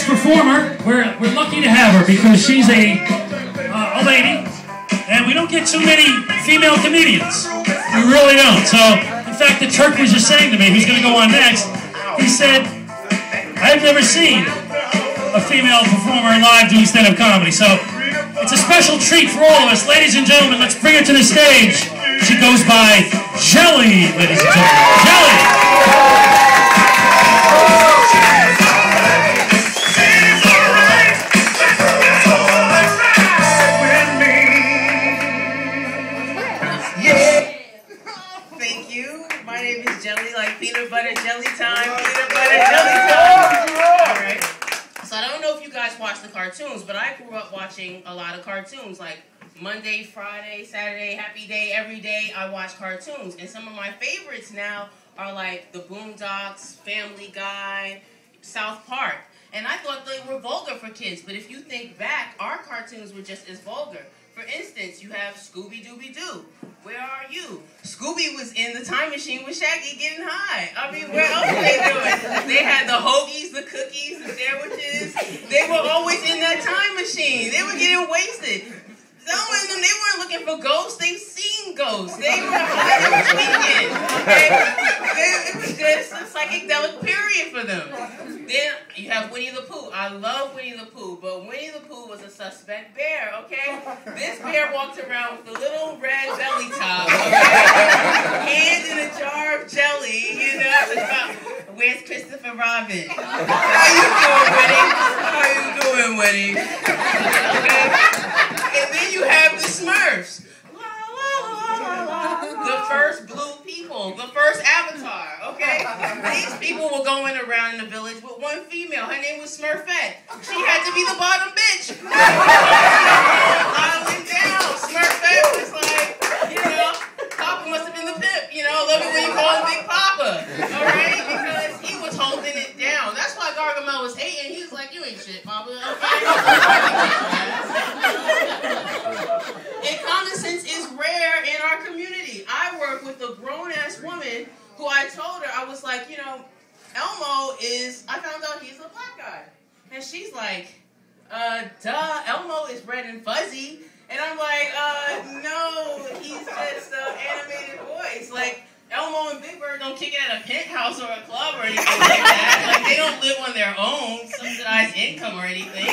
next performer, we're lucky to have her because she's a lady, and we don't get too many female comedians. We really don't. So, in fact, the Turk was just saying to me, who's going to go on next, he said, I've never seen a female performer live doing stand-up comedy. So, it's a special treat for all of us. Ladies and gentlemen, let's bring her to the stage. She goes by Jelly, ladies and gentlemen. Jelly! Jelly, like peanut butter jelly time, peanut butter jelly time. Alright. So I don't know if you guys watch the cartoons, but I grew up watching a lot of cartoons, like Monday, Friday, Saturday, Happy Day, every day I watch cartoons. And some of my favorites now are like the Boondocks, Family Guy, South Park. And I thought they were vulgar for kids, but if you think back, our cartoons were just as vulgar. For instance, you have Scooby-Dooby-Doo. Where are you? Scooby was in the time machine with Shaggy getting high. I mean, where else were they doing? They had the hoagies, the cookies, the sandwiches. They were always in that time machine. They were getting wasted. Some of them, they weren't looking for ghosts. They seen ghosts. They were high. They were tweaking. Okay? It was just a psychedelic period for them. Then you have Winnie the Pooh. I love Winnie the Pooh, but Winnie the Pooh was a suspect bear, okay? This bear walked around with a little red belly top, okay? Hand in a jar of jelly, you know? It's about, where's Christopher Robin? How you doing, Winnie? How you doing, Winnie? Okay? And then you have the Smurfs. The first blue people, the first Avatar, okay? These people were going around in the village with one female. Her name was Smurfette. She had to be the bottom bitch. I went down. Smurfette was like, you know, Papa must have been the pimp, you know, love it when you call him Big Papa, all right? Because he was holding it down. That's why Gargamel was hating. He was like, you ain't shit, Papa, okay? And common sense is rare in our community. I work with a grown-ass woman who I told her, I was like, you know, Elmo is, I found out he's a black guy. And she's like, duh, Elmo is red and fuzzy. And I'm like, no, he's just an animated voice. Like, Elmo and Big Bird don't kick it at a penthouse or a club or anything like that. Like, they don't live on their own subsidized income or anything.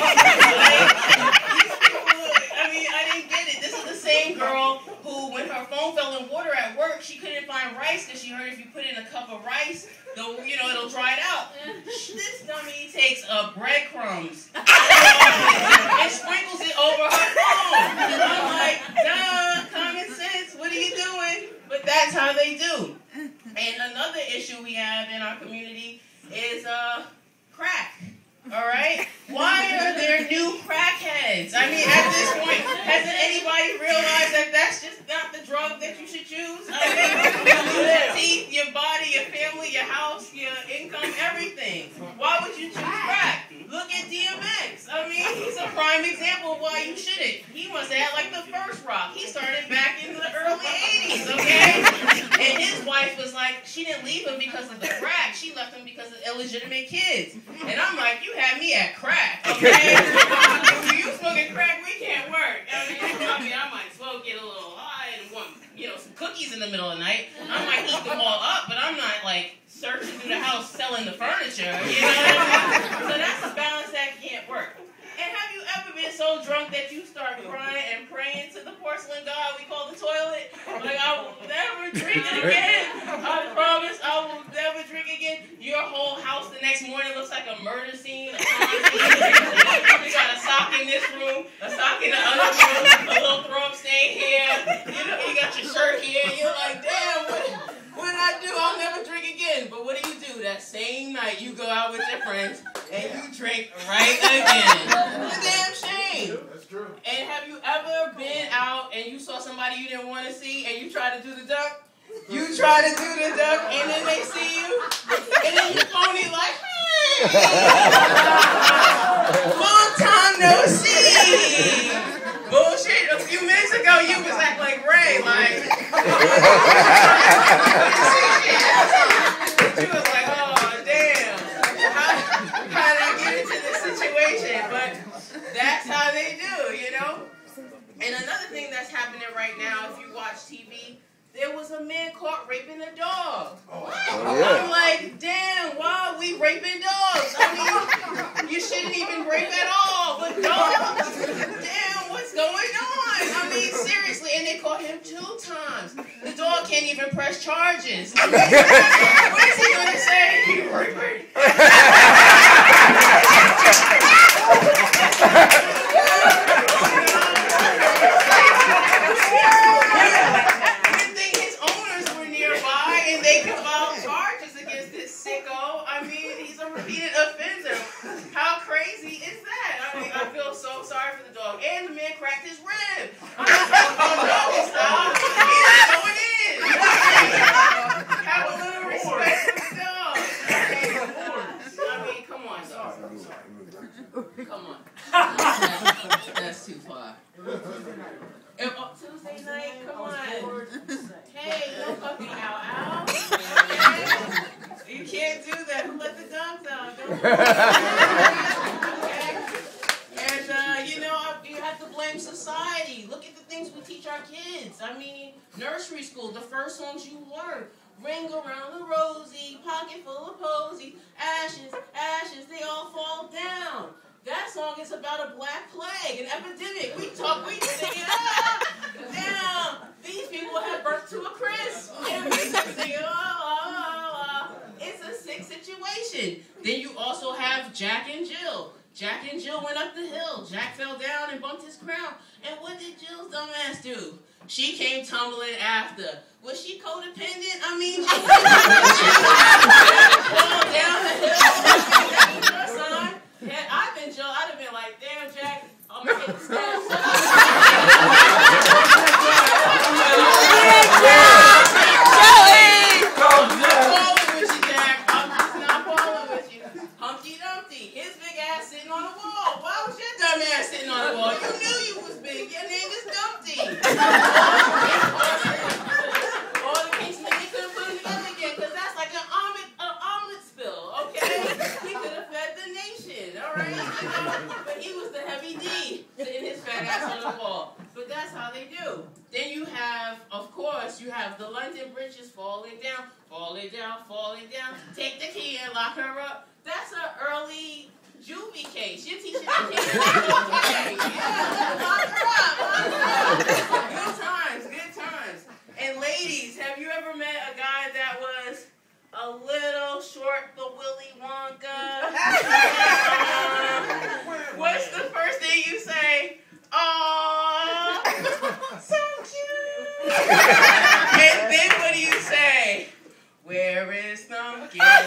I mean, I didn't get it. This is the same girl who, when her phone fell in water at work, she couldn't find rice because she heard if you put in a cup of rice, it'll dry it out. This dummy takes breadcrumbs and sprinkles it over her phone. I'm like, duh, common sense. What are you doing? But that's how they do. And another issue we have in our community is crack. All right? Why are there new crackheads? I mean, at this point, hasn't anybody realized that that's just not the drug that you should choose? I mean, you lose your teeth, your body, your family, your house, your income, everything. Why would you choose crack? Look at DMX. I mean, he's a prime example of why you shouldn't. He must have had like the first rock. He started back in the early 80s, okay? And his wife was like, she didn't leave him because of the crack. She left him because of illegitimate kids. And I'm like, you had me at crack, okay? If you smoking crack, we can't work. I mean, I might smoke, get a little high, and want, some cookies in the middle of the night. I might eat them all up, but I'm not like searching through the house selling the furniture, you know what I mean? So that's a balance that can't work. And have you ever been so drunk that you start crying and praying to the porcelain god we call the toilet? Like, I will never drink it again. I promise I will never drink again. Your whole house the next morning looks like a murder scene. You got a sock in this room, a sock in the other room, a little throw up stain here. You got your shirt here. You're like, damn, what I do, I'll never drink again. But what do? That same night, you go out with your friends and you drink right again. It's a damn shame. That's true. And have you ever been out and you saw somebody you didn't want to see and you try to do the duck? You try to do the duck and then they see you and then you phony like, hey, long time no see. Bullshit. A few minutes ago, you was acting like Ray, like. She was like, oh damn. How did I get into this situation? happening right now, if you watch TV, there was a man caught raping a dog. Oh, yeah. I'm like, damn, why are we raping dogs? I mean, you shouldn't even rape at all, but dogs? Damn, what's going on? I mean, seriously, and they caught him 2 times. The dog can't even press charges. I mean, what is he going to say? You raped me. They can file charges against this sicko. I mean, he's a repeated offender. How crazy is that? I mean, I feel so sorry for the dog. And the man cracked his rib. I mean, doggy style. He's going in. Have a little respect for the dog. I mean, come on, dog. Come on. That's too far. Tuesday night, come on. Hey, no fucking ow. You can't do that. Who let the dogs out? Don't do that. And, you know, you have to blame society. Look at the things we teach our kids. I mean, nursery school, the first songs you learn. Ring around the rosy, pocket full of posy, ashes, ashes, they all fall down. That song is about a black plague, an epidemic. We sing it up, down. These people have birth to a crisp. And we sing it, It's a sick situation. Then you also have Jack and Jill. Jack and Jill went up the hill. Jack fell down and bumped his crown. And what did Jill's dumbass do? She came tumbling after. Was she codependent? I mean, she fall down the hill. Son. Had I been Jill, I'd have been like, damn, Jack, I'm going to hit the steps. Humpty Dumpty, his big ass sitting on the wall. Why was your dumb ass sitting on the wall? You knew you was big. Your name is Dumpty. All the pieces they couldn't put it together again because that's like an omelet spill, okay? He could have fed the nation, all right? You know? But he was the heavy D sitting his fat ass on the wall. But that's how they do. Then you have, of course, you have the London bridges falling down, falling down, falling down. Take the key and lock her up. That's an early juvie case. You're teaching the kids to lock her up. Good times, good times. And ladies, have you ever met a guy that was a little short but Willy Wonka? What's the first thing you say? Aww, so cute. And then what do you say? Where is Thumbkin? Where